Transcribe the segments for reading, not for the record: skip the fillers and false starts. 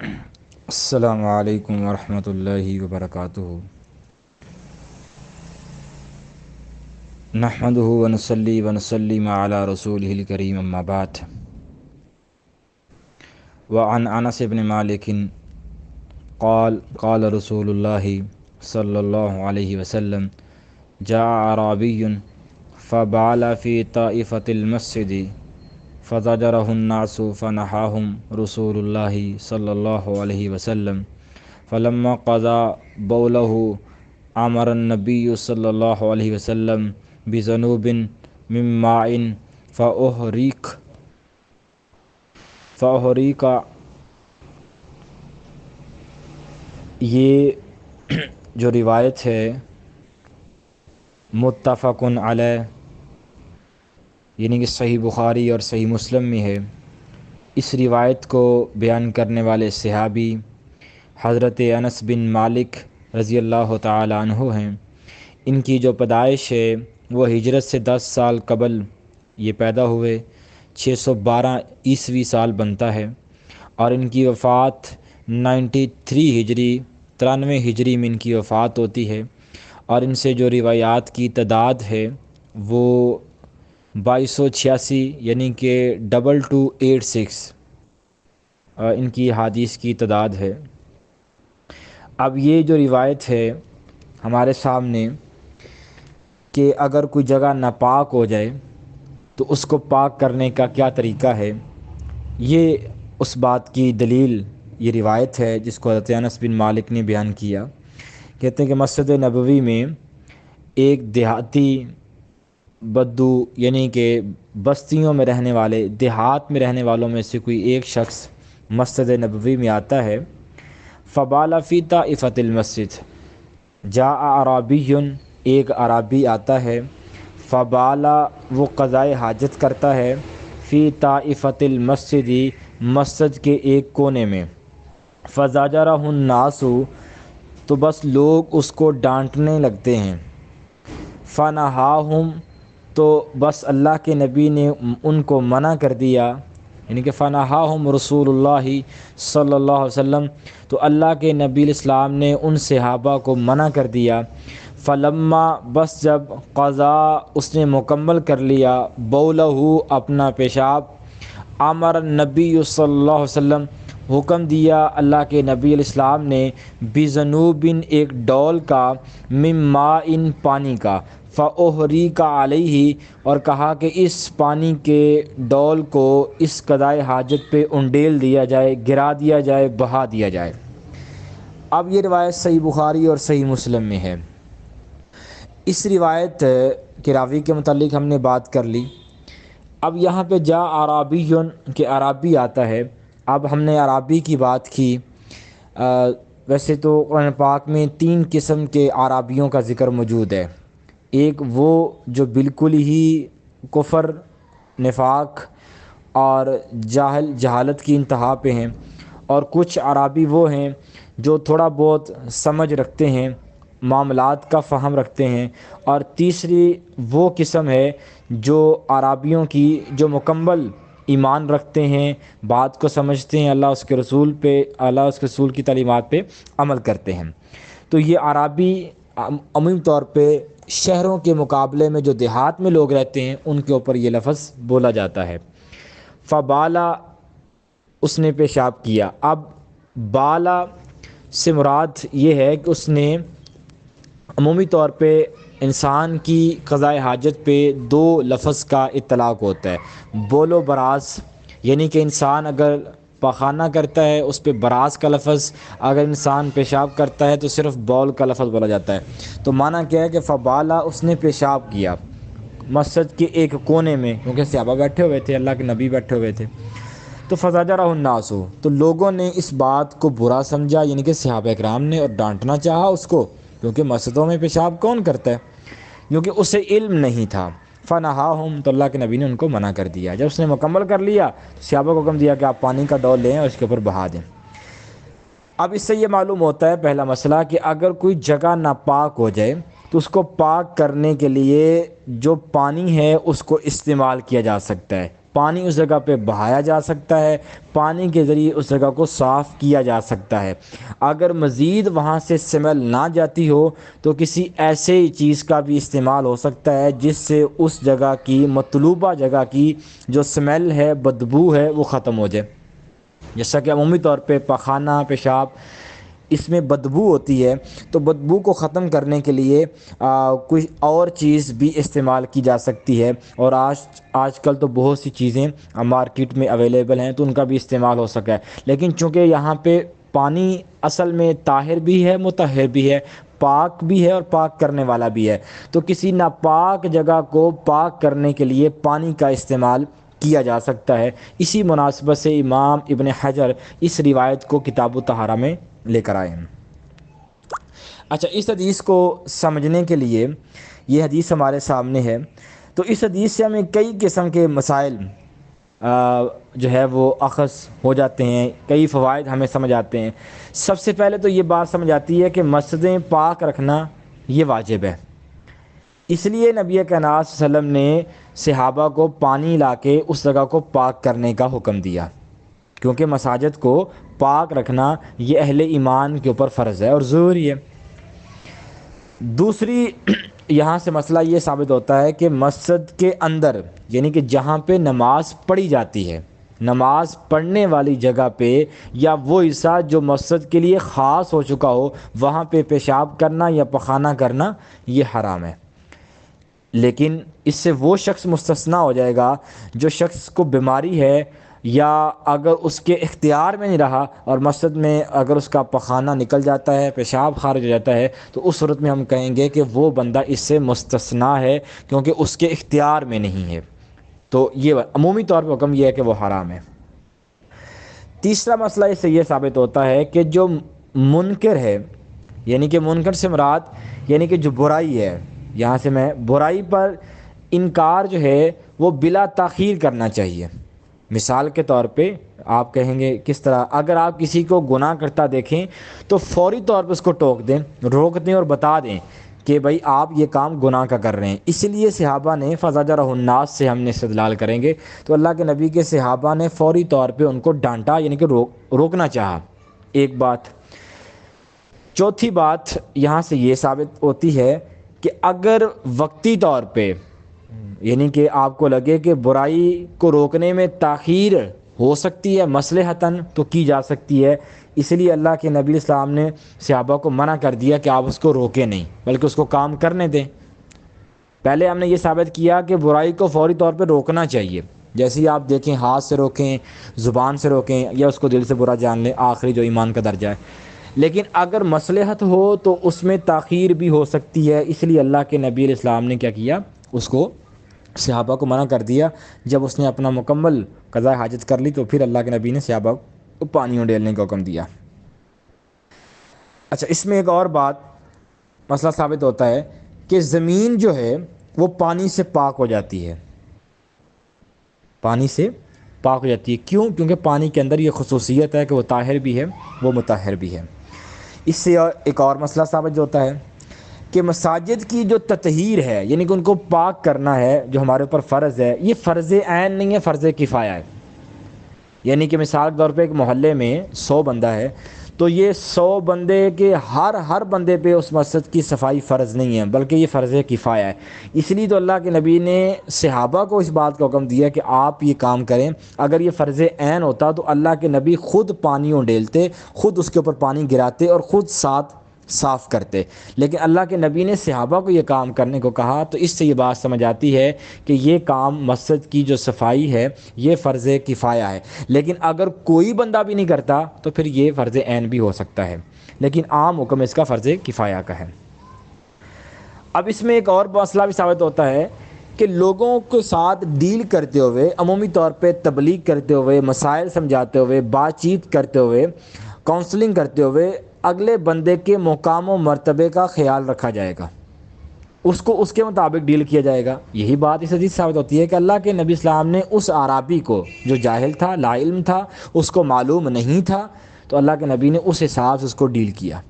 السلام علیکم ورحمۃ اللہ وبرکاتہ۔ نحمدہ ونصلی ونسلم علی رسولہ الکریم اما بعد۔ وعن انس بن مالک قال قال رسول اللہ صلی اللہ علیہ وسلم جاء اعرابی فبال فی طائفۃ المسجد فزجرہ الناس فنہاہم رسول اللہ صلی اللہ علیہ وسلم فلما قضى بولہ امر النبی صلی اللہ علیہ وسلم بذنوب من ماء فأحرق۔ یہ جو روایت ہے متفق علیہ، یعنی کہ صحیح بخاری اور صحیح مسلم میں ہے۔ اس روایت کو بیان کرنے والے صحابی حضرت انس بن مالک رضی اللہ تعالی عنہ ہیں۔ ان کی جو پیدائش ہے وہ ہجرت سے 10 سال قبل یہ پیدا ہوئے، 612 عیسوی سال بنتا ہے، اور ان کی وفات 93 ہجری 93 ہجری میں ان کی وفات ہوتی ہے، اور ان سے جو روایات کی تعداد ہے وہ 2286، یعنی کہ 2286 ان کی حدیث کی تعداد ہے۔ اب یہ جو روایت ہے ہمارے سامنے کہ اگر کوئی جگہ ناپاک ہو جائے تو اس کو پاک کرنے کا کیا طریقہ ہے، یہ اس بات کی دلیل یہ روایت ہے جس کو حضرت انس بن مالک نے بیان کیا۔ کہتے ہیں کہ مسجد نبوی میں ایک دیہاتی بدو، یعنی کہ بستیوں میں رہنے والے، دیہات میں رہنے والوں میں سے کوئی ایک شخص مسجد نبوی میں آتا ہے۔ فبال فی طائفۃ المسجد، جاء اعرابی، ایک عرابی آتا ہے، فبالا وہ قضائے حاجت کرتا ہے، فی طائفۃ المسجد مسجد کے ایک کونے میں، فزجرہ الناس تو بس لوگ اس کو ڈانٹنے لگتے ہیں، فنہاہم تو بس اللہ کے نبی نے ان کو منع کر دیا، یعنی کہ فنہاہم رسول اللہ صلی اللہ علیہ وسلم، تو اللہ کے نبی الاسلام نے ان صحابہ کو منع کر دیا۔ فلما بس جب قضا اس نے مکمل کر لیا، بولہ اپنا پیشاب، امر نبی صلی اللہ علیہ وسلم حکم دیا اللہ کے نبی علیہ السلام نے، بذنوب ایک ڈول کا، من ماء پانی کا، فأحرق علیہ اور کہا کہ اس پانی کے ڈول کو اس قضائے حاجت پہ انڈیل دیا جائے، گرا دیا جائے، بہا دیا جائے۔ اب یہ روایت صحیح بخاری اور صحیح مسلم میں ہے۔ اس روایت کے راوی کے متعلق ہم نے بات کر لی۔ اب یہاں پہ جاء اعرابی کہ عرابی آتا ہے۔ اب ہم نے عرابی کی بات کی۔ ویسے تو قرآن پاک میں 3 قسم کے عرابیوں کا ذکر موجود ہے۔ ایک وہ جو بالکل ہی کفر، نفاق اور جہالت کی انتہا پہ ہیں، اور کچھ عرابی وہ ہیں جو تھوڑا بہت سمجھ رکھتے ہیں، معاملات کا فہم رکھتے ہیں، اور تیسری وہ قسم ہے جو عرابیوں کی جو مکمل ایمان رکھتے ہیں، بات کو سمجھتے ہیں، اللہ اس کے رسول کی تعلیمات پہ عمل کرتے ہیں۔ تو یہ عرابی عمومی طور پہ شہروں کے مقابلے میں جو دیہات میں لوگ رہتے ہیں ان کے اوپر یہ لفظ بولا جاتا ہے۔ فبالا اس نے پیشاب کیا۔ اب بالا سے مراد یہ ہے کہ اس نے عمومی طور پہ انسان کی قضائے حاجت پہ 2 لفظ کا اطلاق ہوتا ہے، بول و براز، یعنی کہ انسان اگر پاخانہ کرتا ہے اس پہ براز کا لفظ، اگر انسان پیشاب کرتا ہے تو صرف بول کا لفظ بولا جاتا ہے۔ تو معنی کیا ہے کہ فبالا اس نے پیشاب کیا مسجد کے ایک کونے میں، کیونکہ صحابہ بیٹھے ہوئے تھے، اللہ کے نبی بیٹھے ہوئے تھے۔ تو فزجرہ الناس تو لوگوں نے اس بات کو برا سمجھا، یعنی کہ صحابہ اکرام نے، اور ڈانٹنا چاہا اس کو، کیونکہ مسجدوں میں پیشاب کون کرتا ہے، کیونکہ اسے علم نہیں تھا۔ فنہاہم تو اللہ کے نبی نے ان کو منع کر دیا۔ جب اس نے مکمل کر لیا تو صحابہ کو حکم دیا کہ آپ پانی کا ڈول لیں اور اس کے اوپر بہا دیں۔ اب اس سے یہ معلوم ہوتا ہے پہلا مسئلہ کہ اگر کوئی جگہ ناپاک ہو جائے تو اس کو پاک کرنے کے لیے جو پانی ہے اس کو استعمال کیا جا سکتا ہے، پانی اس جگہ پہ بہایا جا سکتا ہے، پانی کے ذریعے اس جگہ کو صاف کیا جا سکتا ہے۔ اگر مزید وہاں سے اسمیل نہ جاتی ہو تو کسی ایسے چیز کا بھی استعمال ہو سکتا ہے جس سے اس جگہ کی، مطلوبہ جگہ کی جو اسمیل ہے، بدبو ہے، وہ ختم ہو جائے۔ جیسا کہ عمومی طور پہ پخانہ، پیشاب، اس میں بدبو ہوتی ہے، تو بدبو کو ختم کرنے کے لیے کوئی اور چیز بھی استعمال کی جا سکتی ہے، اور آج کل تو بہت سی چیزیں مارکیٹ میں اویلیبل ہیں تو ان کا بھی استعمال ہو سکا ہے۔ لیکن چونکہ یہاں پہ پانی اصل میں طاہر بھی ہے، مطہر بھی ہے، پاک بھی ہے اور پاک کرنے والا بھی ہے، تو کسی ناپاک جگہ کو پاک کرنے کے لیے پانی کا استعمال کیا جا سکتا ہے۔ اسی مناسبت سے امام ابن حجر اس روایت کو کتاب الطہارہ میں لے کر آئے ہیں۔ اچھا، اس حدیث کو سمجھنے کے لیے، یہ حدیث ہمارے سامنے ہے، تو اس حدیث سے ہمیں کئی قسم کے مسائل جو ہے وہ اخذ ہو جاتے ہیں، کئی فوائد ہمیں سمجھ آتے ہیں۔ سب سے پہلے تو یہ بات سمجھ آتی ہے کہ مسجدیں پاک رکھنا یہ واجب ہے۔ اس لیے نبی کائنات صلی اللہ علیہ وسلم نے صحابہ کو پانی لا کے اس جگہ کو پاک کرنے کا حکم دیا، کیونکہ مساجد کو پاک رکھنا یہ اہل ایمان کے اوپر فرض ہے اور ضروری ہے۔ دوسری یہاں سے مسئلہ یہ ثابت ہوتا ہے کہ مسجد کے اندر، یعنی کہ جہاں پہ نماز پڑھی جاتی ہے، نماز پڑھنے والی جگہ پہ یا وہ حصہ جو مسجد کے لیے خاص ہو چکا ہو، وہاں پہ پیشاب کرنا یا پخانہ کرنا یہ حرام ہے۔ لیکن اس سے وہ شخص مستثنیٰ ہو جائے گا جو شخص کو بیماری ہے، یا اگر اس کے اختیار میں نہیں رہا اور مسجد میں اگر اس کا پخانہ نکل جاتا ہے، پیشاب خارج ہو جاتا ہے، تو اس صورت میں ہم کہیں گے کہ وہ بندہ اس سے مستثنیٰ ہے، کیونکہ اس کے اختیار میں نہیں ہے۔ تو یہ عمومی طور پہ حکم یہ ہے کہ وہ حرام ہے۔ تیسرا مسئلہ اس سے یہ ثابت ہوتا ہے کہ جو منکر ہے، یعنی کہ منکر سے مراد یعنی کہ جو برائی ہے، یہاں سے میں برائی پر انکار جو ہے وہ بلا تاخیر کرنا چاہیے۔ مثال کے طور پہ آپ کہیں گے کس طرح؟ اگر آپ کسی کو گناہ کرتا دیکھیں تو فوری طور پہ اس کو ٹوک دیں، روک دیں اور بتا دیں کہ بھائی آپ یہ کام گناہ کا کر رہے ہیں۔ اس لیے صحابہ نے فزجرہ الناس سے ہم نے استدلال کریں گے تو اللہ کے نبی کے صحابہ نے فوری طور پہ ان کو ڈانٹا، یعنی کہ روکنا چاہا۔ ایک بات۔ چوتھی بات یہاں سے یہ ثابت ہوتی ہے کہ اگر وقتی طور پہ، یعنی کہ آپ کو لگے کہ برائی کو روکنے میں تاخیر ہو سکتی ہے مصلحتاً، تو کی جا سکتی ہے۔ اس لیے اللہ کے نبی اسلام نے صحابہ کو منع کر دیا کہ آپ اس کو روکیں نہیں، بلکہ اس کو کام کرنے دیں۔ پہلے ہم نے یہ ثابت کیا کہ برائی کو فوری طور پہ روکنا چاہیے، جیسے ہی آپ دیکھیں ہاتھ سے روکیں، زبان سے روکیں، یا اس کو دل سے برا جان لیں، آخری جو ایمان کا درجہ ہے۔ لیکن اگر مصلحت ہو تو اس میں تاخیر بھی ہو سکتی ہے، اس لیے اللہ کے نبی علیہ السلام نے کیا کیا؟ اس کو، صحابہ کو منع کر دیا۔ جب اس نے اپنا مکمل قضاء حاجت کر لی تو پھر اللہ کے نبی نے صحابہ کو پانی اڈیلنے کا حکم دیا۔ اچھا، اس میں ایک اور بات مسئلہ ثابت ہوتا ہے کہ زمین جو ہے وہ پانی سے پاک ہو جاتی ہے، پانی سے پاک ہو جاتی ہے۔ کیوں؟ کیونکہ پانی کے اندر یہ خصوصیت ہے کہ وہ طاہر بھی ہے، وہ مطہر بھی ہے۔ اس سے ایک اور مسئلہ ثابت ہوتا ہے کہ مساجد کی جو تطہیر ہے، یعنی کہ ان کو پاک کرنا ہے، جو ہمارے اوپر فرض ہے، یہ فرض عین نہیں ہے، فرض کفایہ ہے۔ یعنی کہ مثال کے طور پہ ایک محلے میں 100 بندہ ہے، تو یہ 100 بندے کے ہر بندے پہ اس مسجد کی صفائی فرض نہیں ہے، بلکہ یہ فرض کفایہ ہے۔ اس لیے تو اللہ کے نبی نے صحابہ کو اس بات کا حکم دیا کہ آپ یہ کام کریں۔ اگر یہ فرض عین ہوتا تو اللہ کے نبی خود پانی اڈیلتے، خود اس کے اوپر پانی گراتے اور خود ساتھ صاف کرتے، لیکن اللہ کے نبی نے صحابہ کو یہ کام کرنے کو کہا۔ تو اس سے یہ بات سمجھ آتی ہے کہ یہ کام مسجد کی جو صفائی ہے یہ فرض کفایہ ہے، لیکن اگر کوئی بندہ بھی نہیں کرتا تو پھر یہ فرض عین بھی ہو سکتا ہے، لیکن عام حکم اس کا فرض کفایہ کا ہے۔ اب اس میں ایک اور مسئلہ بھی ثابت ہوتا ہے کہ لوگوں کے ساتھ ڈیل کرتے ہوئے، عمومی طور پہ تبلیغ کرتے ہوئے، مسائل سمجھاتے ہوئے، بات چیت کرتے ہوئے، کاؤنسلنگ کرتے ہوئے اگلے بندے کے مقام و مرتبے کا خیال رکھا جائے گا، اس کو اس کے مطابق ڈیل کیا جائے گا۔ یہی بات اس حدیث ثابت ہوتی ہے کہ اللہ کے نبی اسلام نے اس اعرابی کو، جو جاہل تھا، لا علم تھا، اس کو معلوم نہیں تھا، تو اللہ کے نبی نے اس حساب سے اس کو ڈیل کیا۔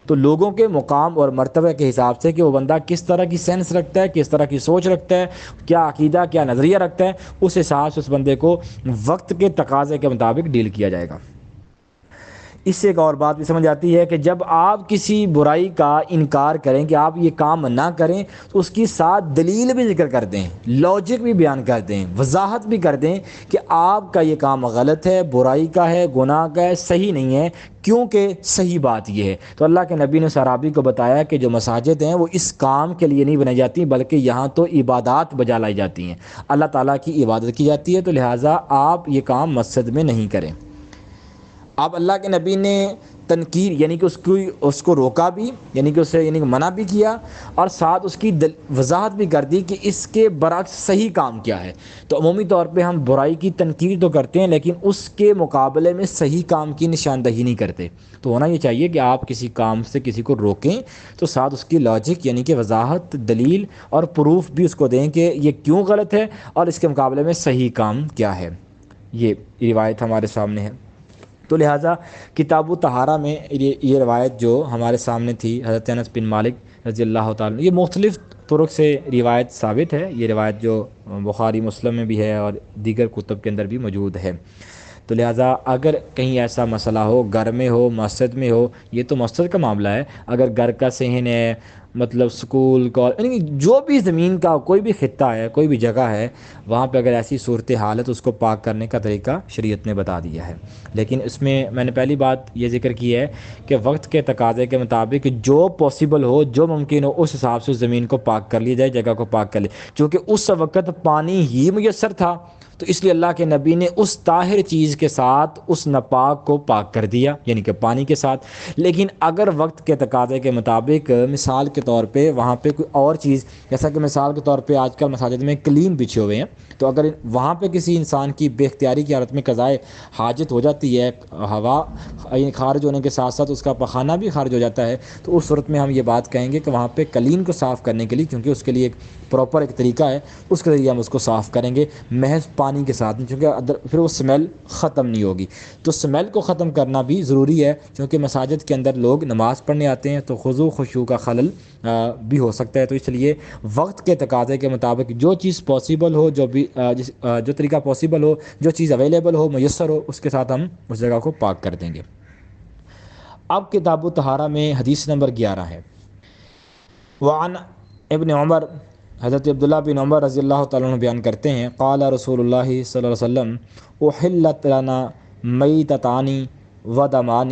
تو لوگوں کے مقام اور مرتبہ کے حساب سے کہ وہ بندہ کس طرح کی سینس رکھتا ہے، کس طرح کی سوچ رکھتا ہے، کیا عقیدہ کیا نظریہ رکھتا ہے، اس حساب سے اس بندے کو وقت کے تقاضے کے مطابق ڈیل کیا جائے گا۔ اس سے ایک اور بات بھی سمجھ آتی ہے کہ جب آپ کسی برائی کا انکار کریں کہ آپ یہ کام نہ کریں تو اس کی ساتھ دلیل بھی ذکر کر دیں، لاجک بھی بیان کر دیں، وضاحت بھی کر دیں کہ آپ کا یہ کام غلط ہے، برائی کا ہے، گناہ کا ہے، صحیح نہیں ہے، کیونکہ صحیح بات یہ ہے۔ تو اللہ کے نبی نے صحابی کو بتایا کہ جو مساجد ہیں وہ اس کام کے لیے نہیں بنائی جاتی، بلکہ یہاں تو عبادات بجا لائی جاتی ہیں، اللہ تعالیٰ کی عبادت کی جاتی ہے، تو لہٰذا آپ یہ کام مسجد میں نہیں کریں۔ اب اللہ کے نبی نے تنکیر یعنی کہ اس کو روکا بھی، یعنی کہ اسے منع بھی کیا، اور ساتھ اس کی وضاحت بھی کر دی کہ اس کے برعکس صحیح کام کیا ہے۔ تو عمومی طور پہ ہم برائی کی تنکیر تو کرتے ہیں، لیکن اس کے مقابلے میں صحیح کام کی نشاندہی نہیں کرتے۔ تو ہونا یہ چاہیے کہ آپ کسی کام سے کسی کو روکیں تو ساتھ اس کی لاجک یعنی کہ وضاحت، دلیل اور پروف بھی اس کو دیں کہ یہ کیوں غلط ہے اور اس کے مقابلے میں صحیح کام کیا ہے۔ یہ روایت ہمارے سامنے ہے۔ تو لہٰذا کتاب طہارہ میں یہ روایت جو ہمارے سامنے تھی حضرت انس بن مالک رضی اللہ تعالیٰ، یہ مختلف طرق سے روایت ثابت ہے، یہ روایت جو بخاری مسلم میں بھی ہے اور دیگر کتب کے اندر بھی موجود ہے۔ تو لہٰذا اگر کہیں ایسا مسئلہ ہو، گھر میں ہو، مسجد میں ہو، یہ تو مسجد کا معاملہ ہے، اگر گھر کا صحن ہے، مطلب سکول یعنی جو بھی زمین کا کوئی بھی خطہ ہے، کوئی بھی جگہ ہے، وہاں پہ اگر ایسی صورتحال ہے تو اس کو پاک کرنے کا طریقہ شریعت نے بتا دیا ہے۔ لیکن اس میں نے پہلی بات یہ ذکر کی ہے کہ وقت کے تقاضے کے مطابق جو پاسبل ہو، جو ممکن ہو، اس حساب سے اس زمین کو پاک کر لیا جائے، جگہ کو پاک کر لے، چونکہ اس وقت پانی ہی میسر تھا، تو اس لیے اللہ کے نبی نے اس طاہر چیز کے ساتھ اس ناپاک کو پاک کر دیا، یعنی کہ پانی کے ساتھ۔ لیکن اگر وقت کے تقاضے کے مطابق مثال کے طور پہ وہاں پہ کوئی اور چیز، جیسا کہ مثال کے طور پہ آج کل مساجد میں کلین بچھے ہوئے ہیں، تو اگر وہاں پہ کسی انسان کی بے اختیاری کی حالت میں قضائے حاجت ہو جاتی ہے، ہوا خارج ہونے کے ساتھ ساتھ اس کا پخانہ بھی خارج ہو جاتا ہے، تو اس صورت میں ہم یہ بات کہیں گے کہ وہاں پہ کلین کو صاف کرنے کے لیے، کیونکہ اس کے لیے ایک پراپر ایک طریقہ ہے، اس کے ذریعے ہم اس کو صاف کریں گے محض پانی کے ساتھ، کیونکہ پھر وہ سمیل ختم نہیں ہوگی۔ تو سمیل کو ختم کرنا بھی ضروری ہے، کیونکہ مساجد کے اندر لوگ نماز پڑھنے آتے ہیں تو خضوع خشوع کا خلل بھی ہو سکتا ہے۔ تو اس لیے وقت کے تقاضے کے مطابق جو چیز پاسبل ہو، جو طریقہ پاسبل ہو، جو چیز اویلیبل ہو، میسر ہو، اس کے ساتھ ہم اس جگہ کو پاک کر دیں گے۔ اب کتاب طہارہ میں حدیث نمبر 11 ہے۔ وعن ابن عمر، حضرت عبداللہ بن عمر رضی اللہ تعالیٰ عنہ بیان کرتے ہیں، قال رسول اللہ صلی اللہ علیہ وسلم احلت لنا میتتان و دمان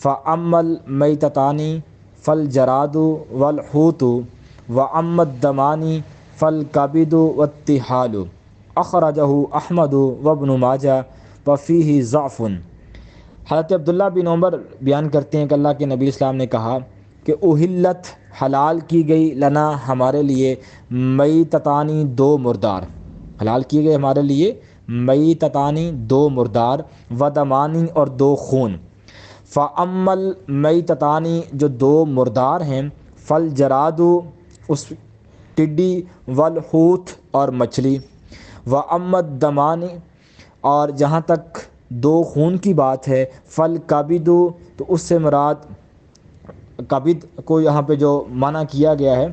فاما المیتتان فالجراد والحوت واما الدمان فالکبد والطحال، اخرجہ احمد وابن ماجہ وفیہ ضعف۔ حضرت عبداللہ بن عمر بیان کرتے ہیں کہ اللہ کے نبی اسلام نے کہا کہ احلت حلال کی گئی لنا ہمارے لیے میتتانی دو مردار، حلال کی گئی ہمارے لیے میتتانی دو مردار، ودمانی اور دو خون۔ فاما المیتتانی جو دو مردار ہیں، فالجراد اس ٹڈی، والحوت اور مچھلی، واما الدمانی اور جہاں تک دو خون کی بات ہے، فالکبد تو اس سے مراد کبد کو یہاں پہ جو منع کیا گیا ہے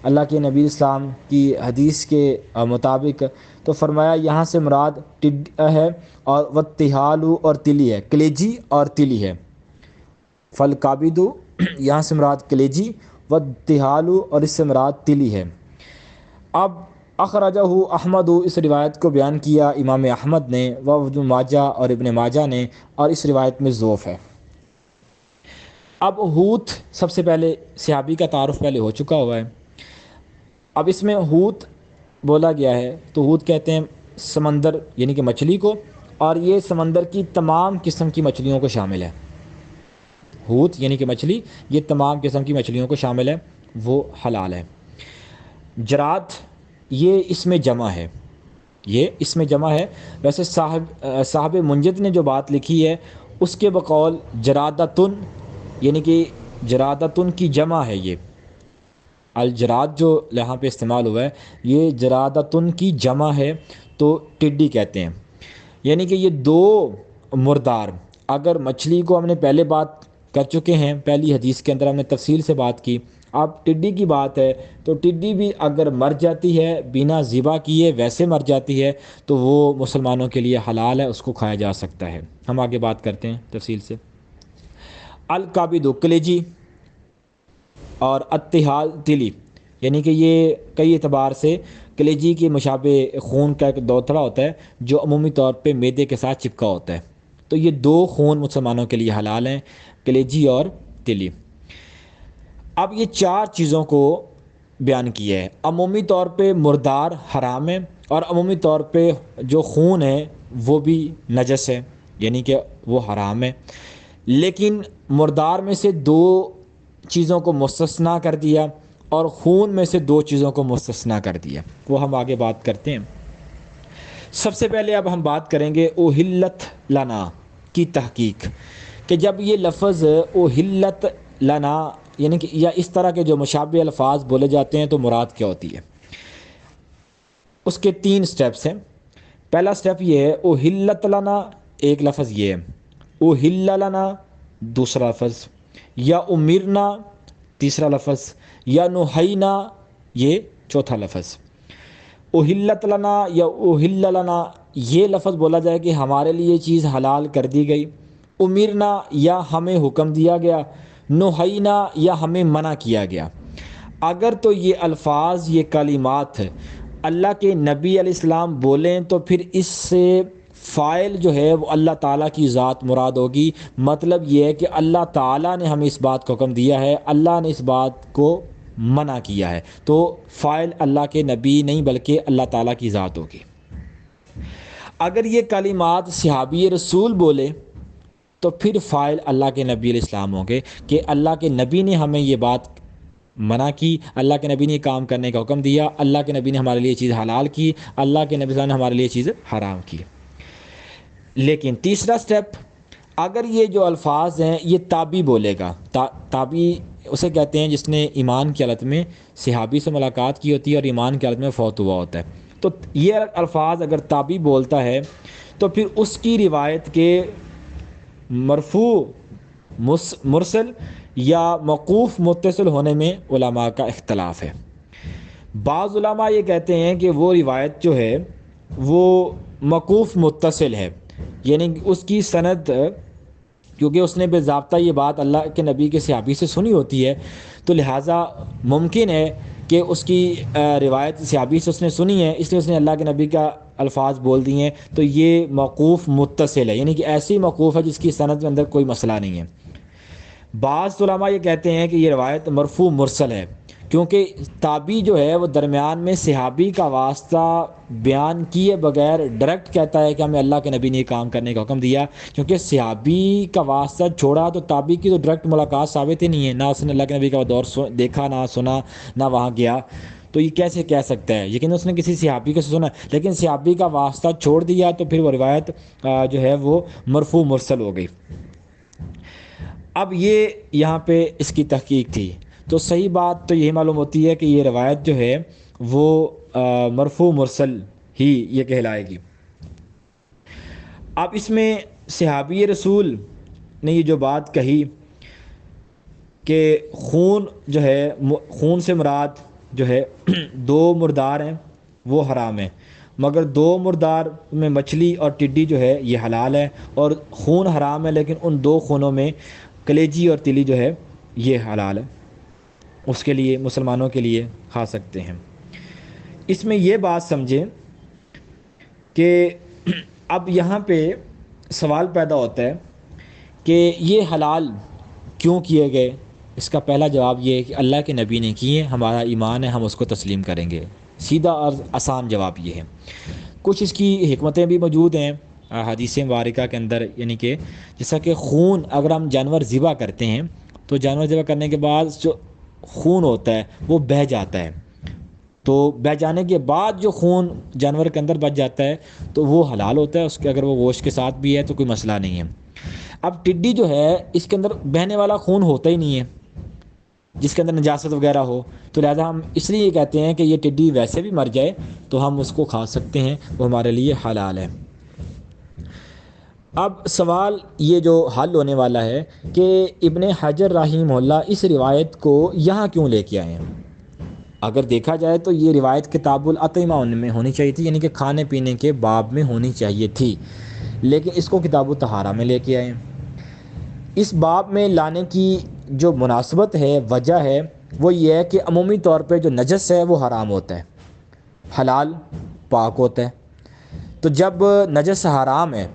اللہ کے نبی اسلام کی حدیث کے مطابق، تو فرمایا یہاں سے مراد ٹڈ ہے، اور والطحال اور تلی ہے، کلیجی اور تلی ہے۔ فالکبد یہاں سے مراد کلیجی، والطحال اور اس سے مراد تلی ہے۔ اب اخرجہ احمد، اس روایت کو بیان کیا امام احمد نے، وابن ماجہ اور ابن ماجہ نے، اور اس روایت میں ضعف ہے۔ اب حوت سب سے پہلے صحابی کا تعارف پہلے ہو چکا ہوا ہے، اب اس میں حوت بولا گیا ہے تو حوت کہتے ہیں سمندر یعنی کہ مچھلی کو، اور یہ سمندر کی تمام قسم کی مچھلیوں کو شامل ہے۔ حوت یعنی کہ مچھلی یہ تمام قسم کی مچھلیوں کو شامل ہے، وہ حلال ہے۔ جراد یہ اس میں جمع ہے، یہ اس میں جمع ہے۔ ویسے صاحب منجد نے جو بات لکھی ہے اس کے بقول جرادتن یعنی کہ جرادتن کی جمع ہے، یہ الجراد جو یہاں پہ استعمال ہوا ہے یہ جرادتن کی جمع ہے، تو ٹڈی کہتے ہیں۔ یعنی کہ یہ دو مردار، اگر مچھلی کو ہم نے پہلے بات کر چکے ہیں، پہلی حدیث کے اندر ہم نے تفصیل سے بات کی۔ اب ٹڈی کی بات ہے تو ٹڈی بھی اگر مر جاتی ہے بنا ذبح کیے ویسے مر جاتی ہے تو وہ مسلمانوں کے لیے حلال ہے، اس کو کھایا جا سکتا ہے۔ ہم آگے بات کرتے ہیں تفصیل سے۔ الکابد کلیجی اور اتحال تلی، یعنی کہ یہ کئی اعتبار سے کلیجی کے مشابہ خون کا ایک دوتڑا ہوتا ہے جو عمومی طور پہ معدے کے ساتھ چپکا ہوتا ہے۔ تو یہ دو خون مسلمانوں کے لیے حلال ہیں، کلیجی اور تلی۔ اب یہ چار چیزوں کو بیان کیا ہے۔ عمومی طور پہ مردار حرام ہے، اور عمومی طور پہ جو خون ہے وہ بھی نجس ہے، یعنی کہ وہ حرام ہے، لیکن مردار میں سے دو چیزوں کو مستثنیٰ کر دیا اور خون میں سے دو چیزوں کو مستثنیٰ کر دیا، وہ ہم آگے بات کرتے ہیں۔ سب سے پہلے اب ہم بات کریں گے اوہلت لنا کی تحقیق، کہ جب یہ لفظ اوہلت لنا یعنی کہ یا اس طرح کے جو مشابہ الفاظ بولے جاتے ہیں تو مراد کیا ہوتی ہے۔ اس کے 3 سٹیپس ہیں۔ پہلا سٹیپ یہ ہے اوہلت لنا، ایک لفظ یہ ہے، اوہل لنا دوسرا لفظ، یا امرنا تیسرا لفظ، یا نہینا یہ چوتھا لفظ۔ اوہلت لنا یا اوہل لنا یہ لفظ بولا جائے کہ ہمارے لیے یہ چیز حلال کر دی گئی، امرنا یا ہمیں حکم دیا گیا، نہینا یا ہمیں منع کیا گیا۔ اگر تو یہ الفاظ یہ کلمات اللہ کے نبی علیہ السلام بولیں تو پھر اس سے فاعل جو ہے وہ اللہ تعالیٰ کی ذات مراد ہوگی۔ مطلب یہ ہے کہ اللہ تعالیٰ نے ہمیں اس بات کو حکم دیا ہے، اللہ نے اس بات کو منع کیا ہے، تو فاعل اللہ کے نبی نہیں بلکہ اللہ تعالیٰ کی ذات ہوگی۔ اگر یہ کلمات صحابی رسول بولے تو پھر فاعل اللہ کے نبی علیہ السلام ہوں گے، کہ اللہ کے نبی نے ہمیں یہ بات منع کی، اللہ کے نبی نے یہ کام کرنے کا حکم دیا، اللہ کے نبی نے ہمارے لیے چیز حلال کی، اللہ کے نبی صلی اللہ علیہ وسلم نے ہمارے لیے چیز حرام کی۔ لیکن تیسرا سٹیپ، اگر یہ جو الفاظ ہیں یہ تابعی بولے گا، تابعی اسے کہتے ہیں جس نے ایمان کی حالت میں صحابی سے ملاقات کی ہوتی ہے اور ایمان کی حالت میں فوت ہوا ہوتا ہے، تو یہ الفاظ اگر تابعی بولتا ہے تو پھر اس کی روایت کے مرفوع مرسل یا موقوف متصل ہونے میں علماء کا اختلاف ہے۔ بعض علماء یہ کہتے ہیں کہ وہ روایت جو ہے وہ موقوف متصل ہے، یعنی اس کی سند، کیونکہ اس نے باضابطہ یہ بات اللہ کے نبی کے صحابی سے سنی ہوتی ہے تو لہٰذا ممکن ہے کہ اس کی روایت صحابی سے اس نے سنی ہے، اس لیے اس نے اللہ کے نبی کا الفاظ بول دیے ہیں، تو یہ موقوف متصل ہے، یعنی کہ ایسی موقوف ہے جس کی سند کے اندر کوئی مسئلہ نہیں ہے۔ بعض علماء یہ کہتے ہیں کہ یہ روایت مرفوع مرسل ہے، کیونکہ تابعی جو ہے وہ درمیان میں صحابی کا واسطہ بیان کیے بغیر ڈائریکٹ کہتا ہے کہ ہمیں اللہ کے نبی نے یہ کام کرنے کا حکم دیا، کیونکہ صحابی کا واسطہ چھوڑا تو تابعی کی تو ڈائریکٹ ملاقات ثابت ہی نہیں ہے، نہ اس نے اللہ کے نبی کا دور دیکھا، نہ سنا، نہ وہاں گیا، تو یہ کیسے کہہ سکتا ہے؟ لیکن اس نے کسی صحابی کو سنا، لیکن صحابی کا واسطہ چھوڑ دیا تو پھر وہ روایت جو ہے وہ مرفوع مرسل ہو گئی۔ اب یہ یہاں پہ اس کی تحقیق تھی، تو صحیح بات تو یہی معلوم ہوتی ہے کہ یہ روایت جو ہے وہ مرفوع مرسل ہی یہ کہلائے گی۔ اب اس میں صحابی رسول نے یہ جو بات کہی کہ خون جو ہے، خون سے مراد جو ہے 2 مردار ہیں وہ حرام ہیں، مگر 2 مردار میں مچھلی اور ٹڈی جو ہے یہ حلال ہے، اور خون حرام ہے لیکن ان 2 خونوں میں کلیجی اور تلی جو ہے یہ حلال ہے، اس کے لیے مسلمانوں کے لیے کھا سکتے ہیں۔ اس میں یہ بات سمجھیں کہ اب یہاں پہ سوال پیدا ہوتا ہے کہ یہ حلال کیوں کیے گئے؟ اس کا پہلا جواب یہ ہے کہ اللہ کے نبی نے کیے، ہمارا ایمان ہے، ہم اس کو تسلیم کریں گے، سیدھا اور آسان جواب یہ ہے۔ کچھ اس کی حکمتیں بھی موجود ہیں حدیث مبارکہ کے اندر، یعنی کہ جیسا کہ خون اگر ہم جانور ذبح کرتے ہیں تو جانور ذبح کرنے کے بعد جو خون ہوتا ہے وہ بہہ جاتا ہے، تو بہہ جانے کے بعد جو خون جانور کے اندر بچ جاتا ہے تو وہ حلال ہوتا ہے، اس کے اگر وہ گوشت کے ساتھ بھی ہے تو کوئی مسئلہ نہیں ہے۔ اب ٹڈی جو ہے اس کے اندر بہنے والا خون ہوتا ہی نہیں ہے جس کے اندر نجاست وغیرہ ہو، تو لہذا ہم اس لیے کہتے ہیں کہ یہ ٹڈی ویسے بھی مر جائے تو ہم اس کو کھا سکتے ہیں، وہ ہمارے لیے حلال ہے۔ اب سوال یہ جو حل ہونے والا ہے کہ ابن حجر رحمہ اللہ اس روایت کو یہاں کیوں لے کے آئے ہیں؟ اگر دیکھا جائے تو یہ روایت کتاب الاطعمہ میں ہونی چاہیے تھی، یعنی کہ کھانے پینے کے باب میں ہونی چاہیے تھی، لیکن اس کو کتاب الطہارہ میں لے کے آئے ہیں۔ اس باب میں لانے کی جو مناسبت ہے، وجہ ہے، وہ یہ ہے کہ عمومی طور پہ جو نجس ہے وہ حرام ہوتا ہے، حلال پاک ہوتا ہے۔ تو جب نجس حرام ہے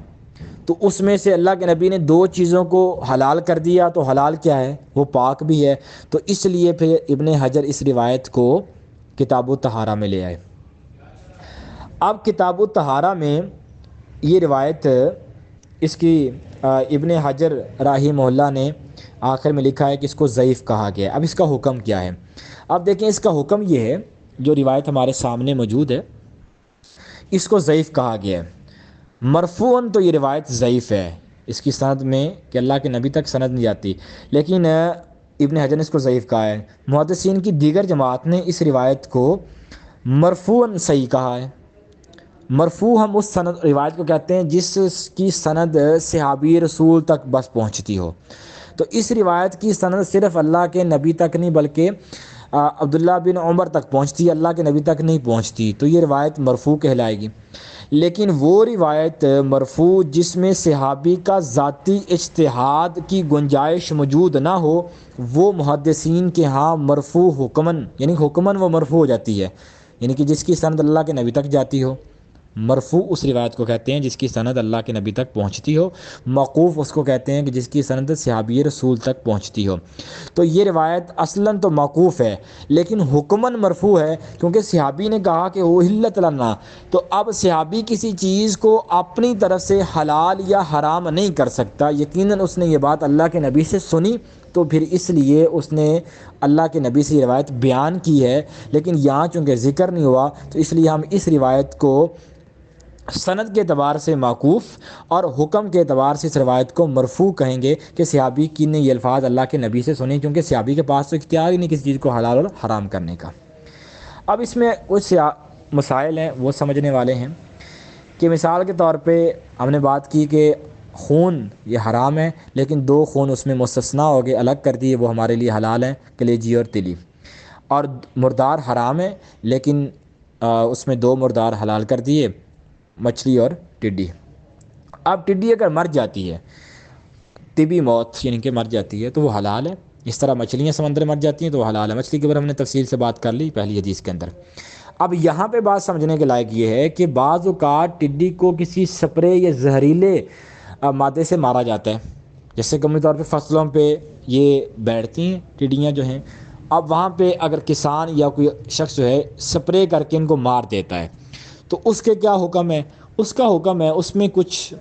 تو اس میں سے اللہ کے نبی نے دو چیزوں کو حلال کر دیا، تو حلال کیا ہے؟ وہ پاک بھی ہے۔ تو اس لیے پھر ابن حجر اس روایت کو کتاب الطہارہ میں لے آئے۔ اب کتاب الطہارہ میں یہ روایت اس کی ابن حجر رحمہ اللہ نے آخر میں لکھا ہے کہ اس کو ضعیف کہا گیا ہے۔ اب اس کا حکم کیا ہے؟ اب دیکھیں، اس کا حکم یہ ہے، جو روایت ہمارے سامنے موجود ہے، اس کو ضعیف کہا گیا ہے۔ مرفوعاً تو یہ روایت ضعیف ہے، اس کی سند میں کہ اللہ کے نبی تک سند نہیں جاتی، لیکن ابن حجر نے اس کو ضعیف کہا ہے۔ محدثین کی دیگر جماعت نے اس روایت کو مرفوعاً صحیح کہا ہے۔ مرفوع ہم اس سند روایت کو کہتے ہیں جس کی سند صحابی رسول تک بس پہنچتی ہو۔ تو اس روایت کی سند صرف اللہ کے نبی تک نہیں بلکہ عبداللہ بن عمر تک پہنچتی ہے، اللہ کے نبی تک نہیں پہنچتی، تو یہ روایت مرفوع کہلائے گی۔ لیکن وہ روایت مرفوع جس میں صحابی کا ذاتی اجتہاد کی گنجائش موجود نہ ہو، وہ محدثین کے ہاں مرفوع حکماً، یعنی حکماً وہ مرفوع ہو جاتی ہے، یعنی کہ جس کی سند اللہ کے نبی تک جاتی ہو۔ مرفوع اس روایت کو کہتے ہیں جس کی سند اللہ کے نبی تک پہنچتی ہو، موقوف اس کو کہتے ہیں کہ جس کی سند صحابی رسول تک پہنچتی ہو۔ تو یہ روایت اصلاً تو موقوف ہے لیکن حکماً مرفوع ہے، کیونکہ صحابی نے کہا کہ احلت لنا، تو اب صحابی کسی چیز کو اپنی طرف سے حلال یا حرام نہیں کر سکتا، یقیناً اس نے یہ بات اللہ کے نبی سے سنی، تو پھر اس لیے اس نے اللہ کے نبی سے یہ روایت بیان کی ہے، لیکن یہاں چونکہ ذکر نہیں ہوا تو اس لیے ہم اس روایت کو سند کے اعتبار سے موقوف اور حکم کے اعتبار سے اس روایت کو مرفوع کہیں گے کہ صحابی کی نے یہ الفاظ اللہ کے نبی سے سنے، کیونکہ صحابی کے پاس تو اختیار ہی نہیں کسی چیز کو حلال اور حرام کرنے کا۔ اب اس میں کچھ مسائل ہیں وہ سمجھنے والے ہیں کہ مثال کے طور پہ ہم نے بات کی کہ خون یہ حرام ہے، لیکن دو خون اس میں مستثنیٰ ہو گئے، الگ کر دیے، وہ ہمارے لیے حلال ہیں، کلیجی اور تلی۔ اور مردار حرام ہے لیکن اس میں دو مردار حلال کر دیے، مچھلی اور ٹڈی۔ اب ٹڈی اگر مر جاتی ہے، طبی موت یعنی کہ مر جاتی ہے، تو وہ حلال ہے، اس طرح مچھلیاں سمندر میں مر جاتی ہیں تو وہ حلال ہے۔ مچھلی کے اوپر ہم نے تفصیل سے بات کر لی پہلی حدیث کے اندر۔ اب یہاں پہ بات سمجھنے کے لائق یہ ہے کہ بعض اوقات ٹڈی کو کسی سپرے یا زہریلے مادے سے مارا جاتا ہے، جیسے کہ عمومی طور پہ فصلوں پہ یہ بیٹھتی ہیں ٹڈیاں جو ہیں۔ اب وہاں پہ اگر کسان یا کوئی شخص جو ہے سپرے کر کے ان کو مار دیتا ہے، تو اس کے کیا حکم ہے؟ اس کا حکم ہے، اس میں کچھ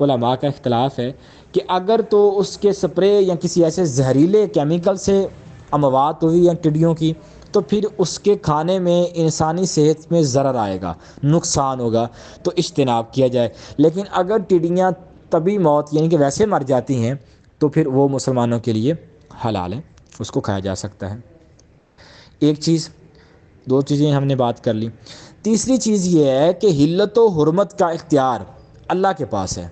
علماء کا اختلاف ہے کہ اگر تو اس کے سپرے یا کسی ایسے زہریلے کیمیکل سے اموات ہوئی یا ٹڈیوں کی، تو پھر اس کے کھانے میں انسانی صحت میں ضرر آئے گا، نقصان ہوگا، تو اجتناب کیا جائے۔ لیکن اگر ٹڈیاں طبی موت یعنی کہ ویسے مر جاتی ہیں تو پھر وہ مسلمانوں کے لیے حلال ہے، اس کو کھایا جا سکتا ہے۔ ایک چیز، دو چیزیں ہم نے بات کر لی۔ تیسری چیز یہ ہے کہ حلت و حرمت کا اختیار اللہ کے پاس ہے۔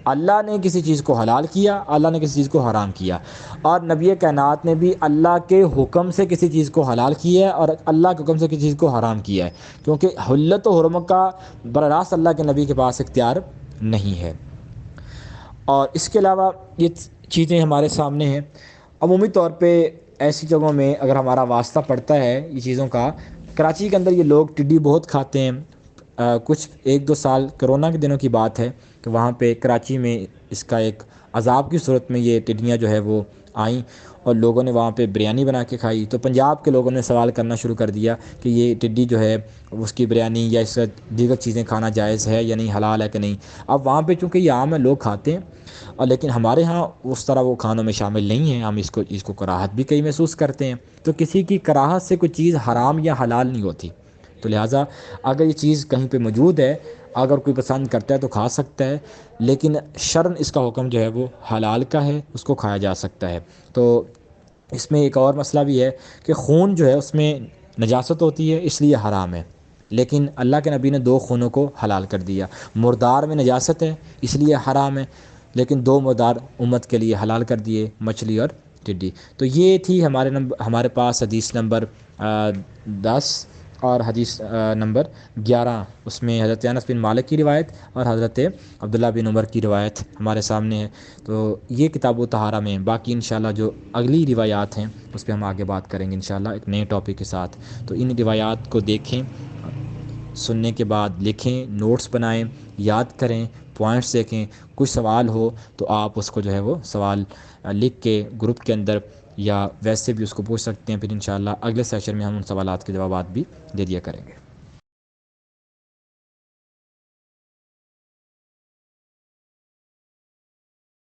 اللہ نے کسی چیز کو حلال کیا، اللہ نے کسی چیز کو حرام کیا، اور نبی کائنات نے بھی اللہ کے حکم سے کسی چیز کو حلال کیا ہے اور اللہ کے حکم سے کسی چیز کو حرام کیا ہے، کیونکہ حلت و حرمت کا براہ راست اللہ کے نبی کے پاس اختیار نہیں ہے۔ اور اس کے علاوہ یہ چیزیں ہمارے سامنے ہیں۔ عمومی طور پہ ایسی جگہوں میں اگر ہمارا واسطہ پڑتا ہے یہ چیزوں کا، کراچی کے اندر یہ لوگ ٹڈی بہت کھاتے ہیں۔ کچھ ایک دو سال کرونا کے دنوں کی بات ہے کہ وہاں پہ کراچی میں اس کا ایک عذاب کی صورت میں یہ ٹڈیاں جو ہے وہ آئیں اور لوگوں نے وہاں پہ بریانی بنا کے کھائی، تو پنجاب کے لوگوں نے سوال کرنا شروع کر دیا کہ یہ ٹڈی جو ہے اس کی بریانی یا اس دیگر چیزیں کھانا جائز ہے یا نہیں، حلال ہے کہ نہیں۔ اب وہاں پہ چونکہ یہ عام ہے، لوگ کھاتے ہیں، اور لیکن ہمارے ہاں اس طرح وہ کھانوں میں شامل نہیں ہیں، ہم اس کو کراہت بھی کئی محسوس کرتے ہیں۔ تو کسی کی کراہت سے کوئی چیز حرام یا حلال نہیں ہوتی، تو لہٰذا اگر یہ چیز کہیں پہ موجود ہے، اگر کوئی پسند کرتا ہے تو کھا سکتا ہے، لیکن شرعاً اس کا حکم جو ہے وہ حلال کا ہے، اس کو کھایا جا سکتا ہے۔ تو اس میں ایک اور مسئلہ بھی ہے کہ خون جو ہے اس میں نجاست ہوتی ہے، اس لیے حرام ہے۔ لیکن اللہ کے نبی نے 2 خونوں کو حلال کر دیا۔ مردار میں نجاست ہے اس لیے حرام ہے، لیکن 2 مردار امت کے لیے حلال کر دیے، مچھلی اور ٹڈی۔ تو یہ تھی ہمارے پاس حدیث نمبر 10 اور حدیث نمبر 11، اس میں حضرت انس بن مالک کی روایت اور حضرت عبداللہ بن عمر کی روایت ہمارے سامنے ہے۔ تو یہ کتاب طہارہ میں، باقی انشاءاللہ جو اگلی روایات ہیں اس پہ ہم آگے بات کریں گے انشاءاللہ ایک نئے ٹاپک کے ساتھ۔ تو ان روایات کو دیکھیں، سننے کے بعد لکھیں، نوٹس بنائیں، یاد کریں، پوائنٹس دیکھیں، کچھ سوال ہو تو آپ اس کو جو ہے وہ سوال لکھ کے گروپ کے اندر یا ویسے بھی اس کو پوچھ سکتے ہیں، پھر انشاءاللہ اگلے سیشن میں ہم ان سوالات کے جوابات بھی دے دیا کریں گے۔